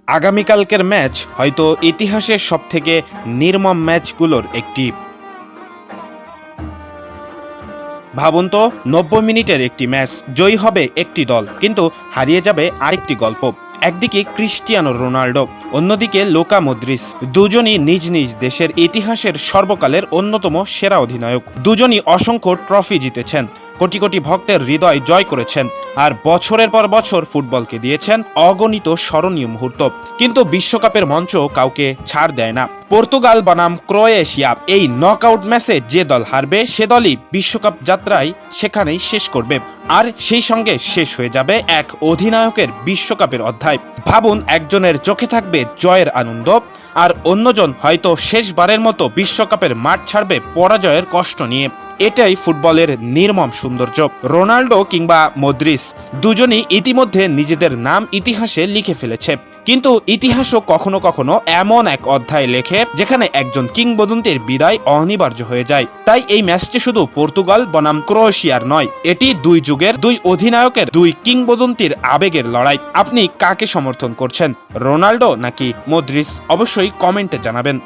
আগামীকালকের ম্যাচ হয়তো ইতিহাসের সবথেকে নির্মম ম্যাচগুলোর একটি। ভাবুন তো, 90 মিনিটের একটি ম্যাচ, জয়ী হবে একটি দল, কিন্তু হারিয়ে যাবে আরেকটি গল্প। একদিকে ক্রিস্টিয়ানো রোনাল্ডো, অন্যদিকে লুকা মদ্রিচ, দুজনই নিজ নিজ দেশের ইতিহাসের সর্বকালের অন্যতম সেরা অধিনায়ক। দুজনই অসংখ্য ট্রফি জিতেছেন, কোটি কোটি ভক্তের হৃদয় জয় করেছেন, আর বছরের পর বছর ফুটবলকে দিয়েছেন অগণিত স্মরণীয় মুহূর্ত। কিন্তু বিশ্বকাপের মঞ্চ কাউকে ছাড় দেয় না। পর্তুগাল বনাম ক্রোয়েশিয়া, এই নকআউট ম্যাচে যে দল হারবে সে দলই বিশ্বকাপ যাত্রায় সেখানেই শেষ করবে, আর সেই সঙ্গে শেষ হয়ে যাবে এক অধিনায়কের বিশ্বকাপের অধ্যায়। ভাবুন, একজনের চোখে থাকবে জয়ের আনন্দ, আর অন্যজন হয়তো শেষবারের মতো বিশ্বকাপের মাঠ ছাড়বে পরাজয়ের কষ্ট নিয়ে। এটাই ফুটবলের নির্মম সৌন্দর্য। রোনাল্ডো কিংবা মদ্রিচ দুজনই ইতিমধ্যে নিজেদের নাম ইতিহাসে লিখে ফেলেছে, কিন্তু ইতিহাসও কখনো কখনো এমন এক অধ্যায় লেখে যেখানে একজন কিংবদন্তির বিদায় অনিবার্য হয়ে যায়। তাই এই ম্যাচটি শুধু পর্তুগাল বনাম ক্রোয়েশিয়ার নয়, এটি দুই যুগের, দুই অধিনায়কের, দুই কিংবদন্তির আবেগের লড়াই। আপনি কাকে সমর্থন করছেন, রোনাল্ডো নাকি মদ্রিচ? অবশ্যই কমেন্টে জানাবেন।